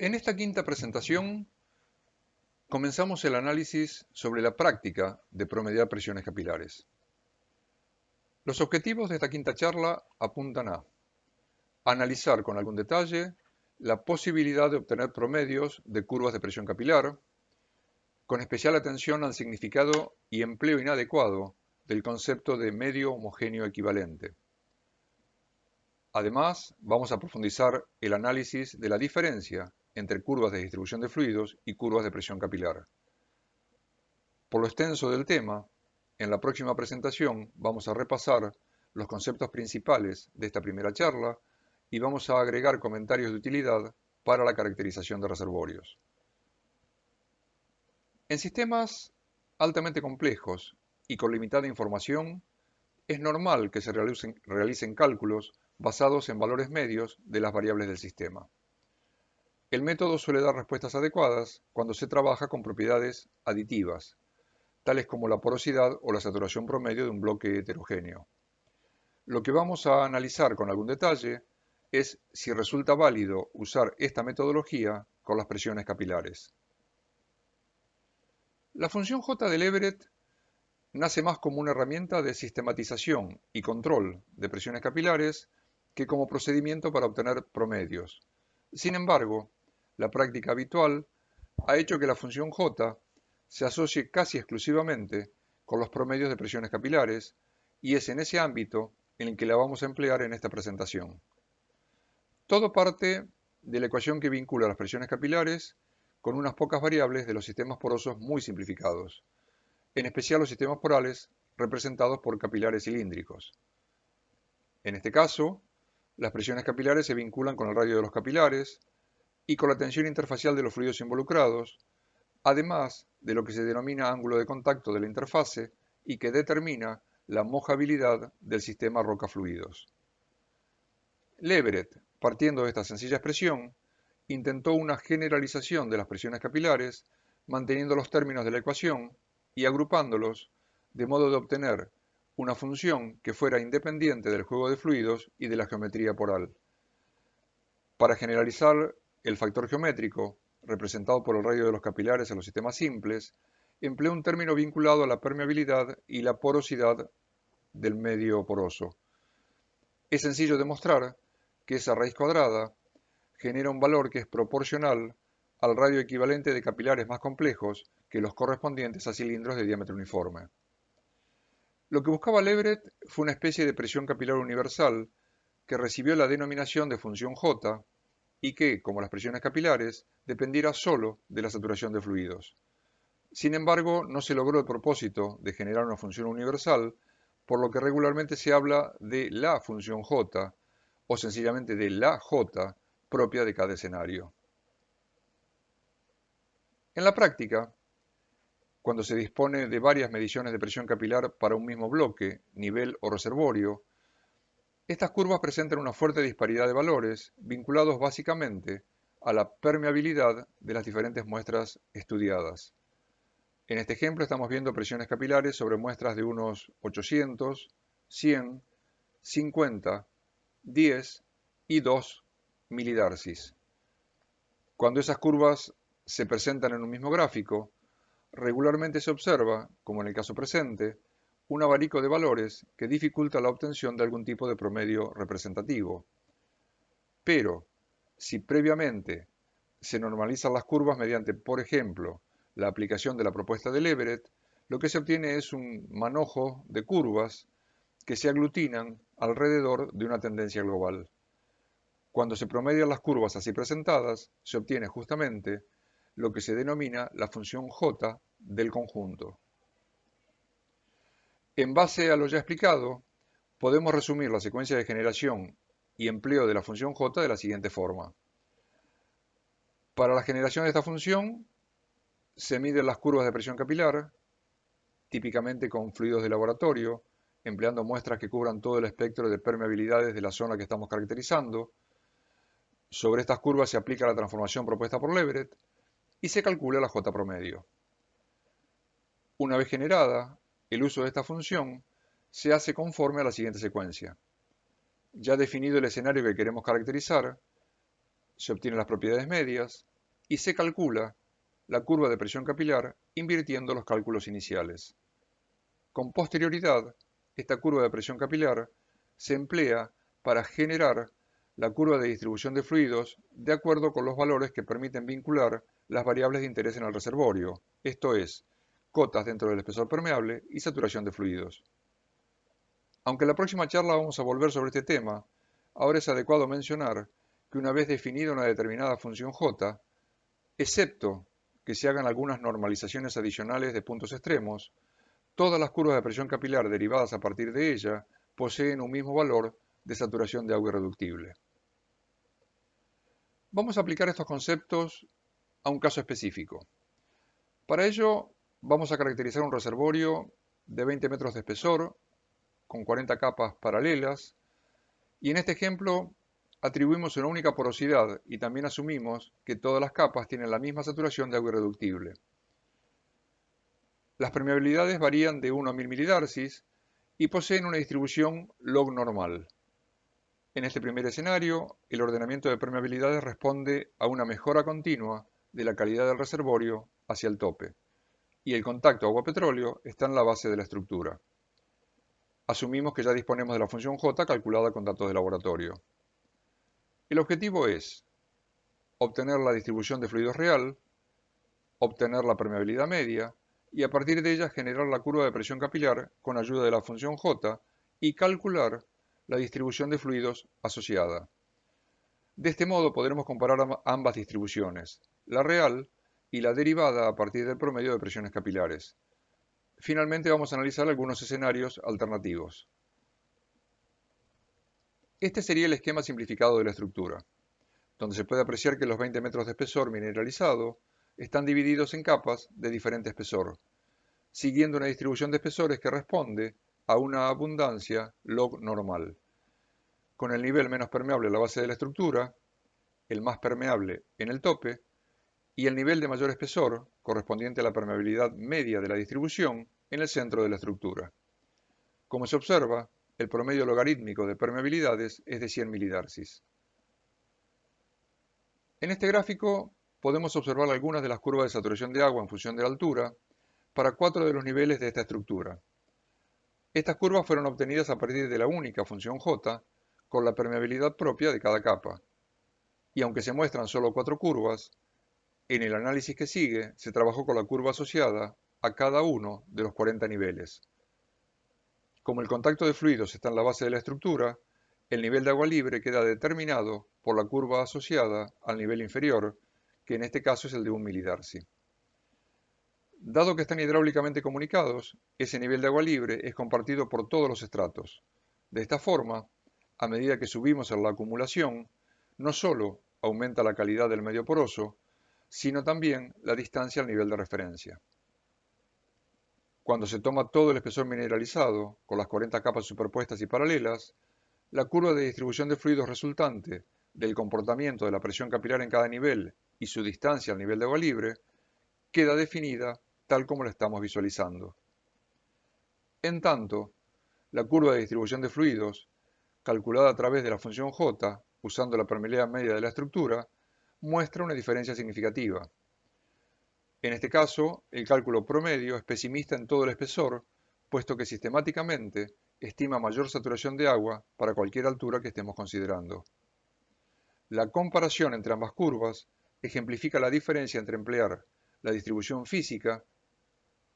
En esta quinta presentación comenzamos el análisis sobre la práctica de promediar presiones capilares. Los objetivos de esta quinta charla apuntan a analizar con algún detalle la posibilidad de obtener promedios de curvas de presión capilar, con especial atención al significado y empleo inadecuado del concepto de medio homogéneo equivalente. Además, vamos a profundizar el análisis de la diferencia entre curvas de distribución de fluidos y curvas de presión capilar. Por lo extenso del tema, en la próxima presentación vamos a repasar los conceptos principales de esta primera charla y vamos a agregar comentarios de utilidad para la caracterización de reservorios. En sistemas altamente complejos y con limitada información, es normal que se realicen cálculos basados en valores medios de las variables del sistema. El método suele dar respuestas adecuadas cuando se trabaja con propiedades aditivas, tales como la porosidad o la saturación promedio de un bloque heterogéneo. Lo que vamos a analizar con algún detalle es si resulta válido usar esta metodología con las presiones capilares. La función J de Leverett nace más como una herramienta de sistematización y control de presiones capilares que como procedimiento para obtener promedios. Sin embargo, la práctica habitual ha hecho que la función J se asocie casi exclusivamente con los promedios de presiones capilares y es en ese ámbito en el que la vamos a emplear en esta presentación. Todo parte de la ecuación que vincula las presiones capilares con unas pocas variables de los sistemas porosos muy simplificados, en especial los sistemas porales representados por capilares cilíndricos. En este caso, las presiones capilares se vinculan con el radio de los capilares y con la tensión interfacial de los fluidos involucrados, además de lo que se denomina ángulo de contacto de la interfase y que determina la mojabilidad del sistema roca-fluidos. Leverett, partiendo de esta sencilla expresión, intentó una generalización de las presiones capilares, manteniendo los términos de la ecuación y agrupándolos de modo de obtener una función que fuera independiente del juego de fluidos y de la geometría poral. Para generalizar el factor geométrico, representado por el radio de los capilares en los sistemas simples, empleó un término vinculado a la permeabilidad y la porosidad del medio poroso. Es sencillo demostrar que esa raíz cuadrada genera un valor que es proporcional al radio equivalente de capilares más complejos que los correspondientes a cilindros de diámetro uniforme. Lo que buscaba Leverett fue una especie de presión capilar universal que recibió la denominación de función J y que, como las presiones capilares, dependiera solo de la saturación de fluidos. Sin embargo, no se logró el propósito de generar una función universal, por lo que regularmente se habla de la función J o sencillamente de la J propia de cada escenario. En la práctica, cuando se dispone de varias mediciones de presión capilar para un mismo bloque, nivel o reservorio, estas curvas presentan una fuerte disparidad de valores vinculados básicamente a la permeabilidad de las diferentes muestras estudiadas. En este ejemplo estamos viendo presiones capilares sobre muestras de unos 800, 100, 50, 10 y 2 milidarcis. Cuando esas curvas se presentan en un mismo gráfico, regularmente se observa, como en el caso presente, un abanico de valores que dificulta la obtención de algún tipo de promedio representativo. Pero, si previamente se normalizan las curvas mediante, por ejemplo, la aplicación de la propuesta de Leverett, lo que se obtiene es un manojo de curvas que se aglutinan alrededor de una tendencia global. Cuando se promedian las curvas así presentadas, se obtiene justamente lo que se denomina la función J del conjunto. En base a lo ya explicado, podemos resumir la secuencia de generación y empleo de la función J de la siguiente forma. Para la generación de esta función, se miden las curvas de presión capilar, típicamente con fluidos de laboratorio, empleando muestras que cubran todo el espectro de permeabilidades de la zona que estamos caracterizando. Sobre estas curvas se aplica la transformación propuesta por Leverett y se calcula la J promedio. Una vez generada, el uso de esta función se hace conforme a la siguiente secuencia. Ya definido el escenario que queremos caracterizar, se obtienen las propiedades medias, y se calcula la curva de presión capilar invirtiendo los cálculos iniciales. Con posterioridad, esta curva de presión capilar se emplea para generar la curva de distribución de fluidos de acuerdo con los valores que permiten vincular las variables de interés en el reservorio, esto es, cotas dentro del espesor permeable y saturación de fluidos. Aunque en la próxima charla vamos a volver sobre este tema, ahora es adecuado mencionar que una vez definida una determinada función J, excepto que se hagan algunas normalizaciones adicionales de puntos extremos, todas las curvas de presión capilar derivadas a partir de ella poseen un mismo valor de saturación de agua irreductible. Vamos a aplicar estos conceptos a un caso específico. Para ello, vamos a caracterizar un reservorio de 20 metros de espesor con 40 capas paralelas y en este ejemplo atribuimos una única porosidad y también asumimos que todas las capas tienen la misma saturación de agua irreductible. Las permeabilidades varían de 1 a 1000 milidarcis y poseen una distribución log normal. En este primer escenario, el ordenamiento de permeabilidades responde a una mejora continua de la calidad del reservorio hacia el tope, y el contacto agua-petróleo está en la base de la estructura. Asumimos que ya disponemos de la función J calculada con datos de laboratorio. El objetivo es obtener la distribución de fluidos real, obtener la permeabilidad media y a partir de ella generar la curva de presión capilar con ayuda de la función J y calcular la distribución de fluidos asociada. De este modo podremos comparar ambas distribuciones, la real y la derivada a partir del promedio de presiones capilares. Finalmente vamos a analizar algunos escenarios alternativos. Este sería el esquema simplificado de la estructura, donde se puede apreciar que los 20 metros de espesor mineralizado están divididos en capas de diferente espesor, siguiendo una distribución de espesores que responde a una abundancia log normal, con el nivel menos permeable a la base de la estructura, el más permeable en el tope, y el nivel de mayor espesor, correspondiente a la permeabilidad media de la distribución, en el centro de la estructura. Como se observa, el promedio logarítmico de permeabilidades es de 100 milidarcis. En este gráfico podemos observar algunas de las curvas de saturación de agua en función de la altura para 4 de los niveles de esta estructura. Estas curvas fueron obtenidas a partir de la única función J con la permeabilidad propia de cada capa. Y aunque se muestran solo 4 curvas, en el análisis que sigue se trabajó con la curva asociada a cada uno de los 40 niveles. Como el contacto de fluidos está en la base de la estructura, el nivel de agua libre queda determinado por la curva asociada al nivel inferior, que en este caso es el de 1 milidarci. Dado que están hidráulicamente comunicados, ese nivel de agua libre es compartido por todos los estratos. De esta forma, a medida que subimos en la acumulación, no solo aumenta la calidad del medio poroso, sino también la distancia al nivel de referencia. Cuando se toma todo el espesor mineralizado, con las 40 capas superpuestas y paralelas, la curva de distribución de fluidos resultante del comportamiento de la presión capilar en cada nivel y su distancia al nivel de agua libre queda definida tal como la estamos visualizando. En tanto, la curva de distribución de fluidos, calculada a través de la función J, usando la permeabilidad media de la estructura, muestra una diferencia significativa. En este caso, el cálculo promedio es pesimista en todo el espesor, puesto que sistemáticamente estima mayor saturación de agua para cualquier altura que estemos considerando. La comparación entre ambas curvas ejemplifica la diferencia entre emplear la distribución física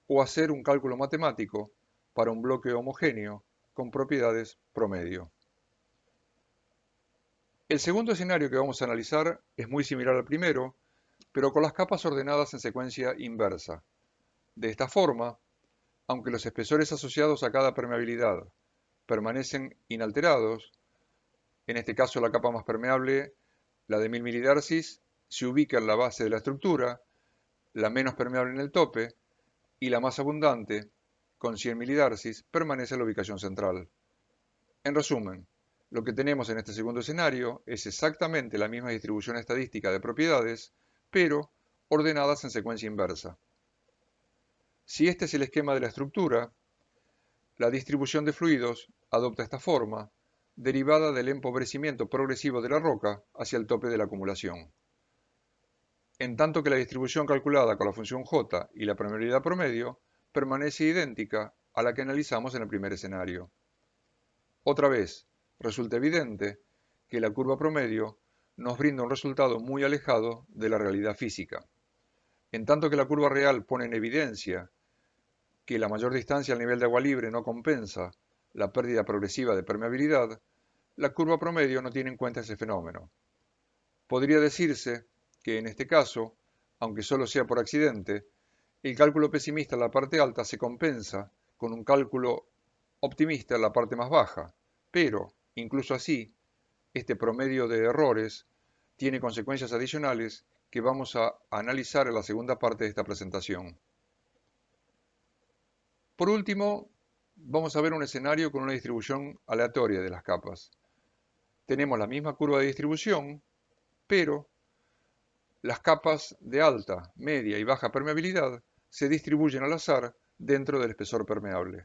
o hacer un cálculo matemático para un bloque homogéneo con propiedades promedio. El segundo escenario que vamos a analizar es muy similar al primero, pero con las capas ordenadas en secuencia inversa. De esta forma, aunque los espesores asociados a cada permeabilidad permanecen inalterados, en este caso la capa más permeable, la de 1000 milidarcis, se ubica en la base de la estructura, la menos permeable en el tope, y la más abundante, con 100 milidarcis, permanece en la ubicación central. En resumen, lo que tenemos en este segundo escenario es exactamente la misma distribución estadística de propiedades, pero ordenadas en secuencia inversa. Si este es el esquema de la estructura, la distribución de fluidos adopta esta forma, derivada del empobrecimiento progresivo de la roca hacia el tope de la acumulación. en tanto que la distribución calculada con la función j y la permeabilidad promedio permanece idéntica a la que analizamos en el primer escenario. Otra vez, resulta evidente que la curva promedio nos brinda un resultado muy alejado de la realidad física. En tanto que la curva real pone en evidencia que la mayor distancia al nivel de agua libre no compensa la pérdida progresiva de permeabilidad, la curva promedio no tiene en cuenta ese fenómeno. Podría decirse que en este caso, aunque solo sea por accidente, el cálculo pesimista en la parte alta se compensa con un cálculo optimista en la parte más baja, pero, incluso así, este promedio de errores tiene consecuencias adicionales que vamos a analizar en la segunda parte de esta presentación. Por último, vamos a ver un escenario con una distribución aleatoria de las capas. Tenemos la misma curva de distribución, pero las capas de alta, media y baja permeabilidad se distribuyen al azar dentro del espesor permeable.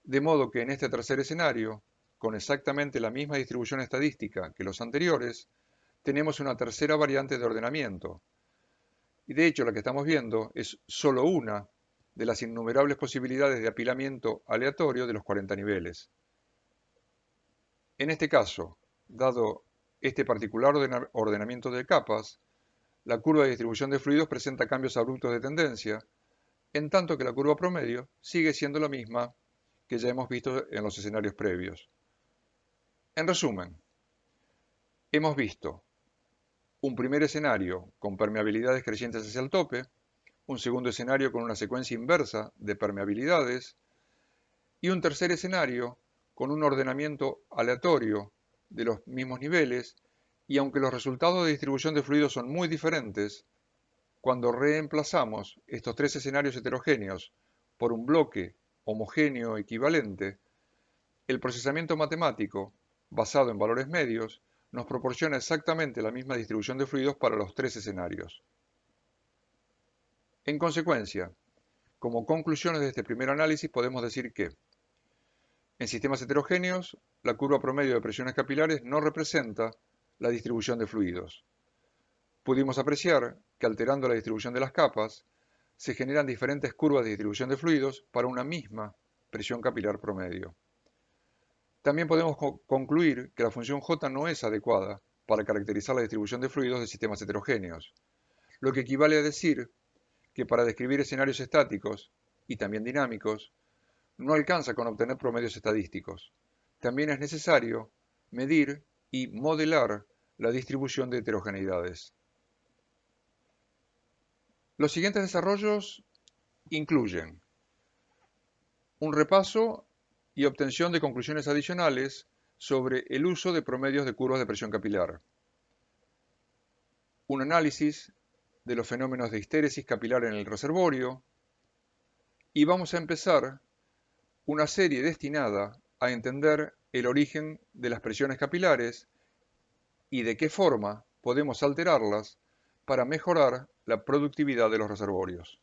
De modo que en este tercer escenario, con exactamente la misma distribución estadística que los anteriores, tenemos una tercera variante de ordenamiento. Y de hecho, la que estamos viendo es solo una de las innumerables posibilidades de apilamiento aleatorio de los 40 niveles. En este caso, dado este particular ordenamiento de capas, la curva de distribución de fluidos presenta cambios abruptos de tendencia, en tanto que la curva promedio sigue siendo la misma que ya hemos visto en los escenarios previos. En resumen, hemos visto un primer escenario con permeabilidades crecientes hacia el tope, un segundo escenario con una secuencia inversa de permeabilidades y un tercer escenario con un ordenamiento aleatorio de los mismos niveles, y aunque los resultados de distribución de fluidos son muy diferentes, cuando reemplazamos estos tres escenarios heterogéneos por un bloque homogéneo equivalente, el procesamiento matemático, basado en valores medios, nos proporciona exactamente la misma distribución de fluidos para los tres escenarios. En consecuencia, como conclusiones de este primer análisis podemos decir que en sistemas heterogéneos, la curva promedio de presiones capilares no representa la distribución de fluidos. Pudimos apreciar que alterando la distribución de las capas, se generan diferentes curvas de distribución de fluidos para una misma presión capilar promedio. También podemos concluir que la función J no es adecuada para caracterizar la distribución de fluidos de sistemas heterogéneos, lo que equivale a decir que para describir escenarios estáticos y también dinámicos, no alcanza con obtener promedios estadísticos. También es necesario medir y modelar la distribución de heterogeneidades. Los siguientes desarrollos incluyen un repaso y obtención de conclusiones adicionales sobre el uso de promedios de curvas de presión capilar, un análisis de los fenómenos de histéresis capilar en el reservorio, y vamos a empezar una serie destinada a entender el origen de las presiones capilares y de qué forma podemos alterarlas para mejorar la productividad de los reservorios.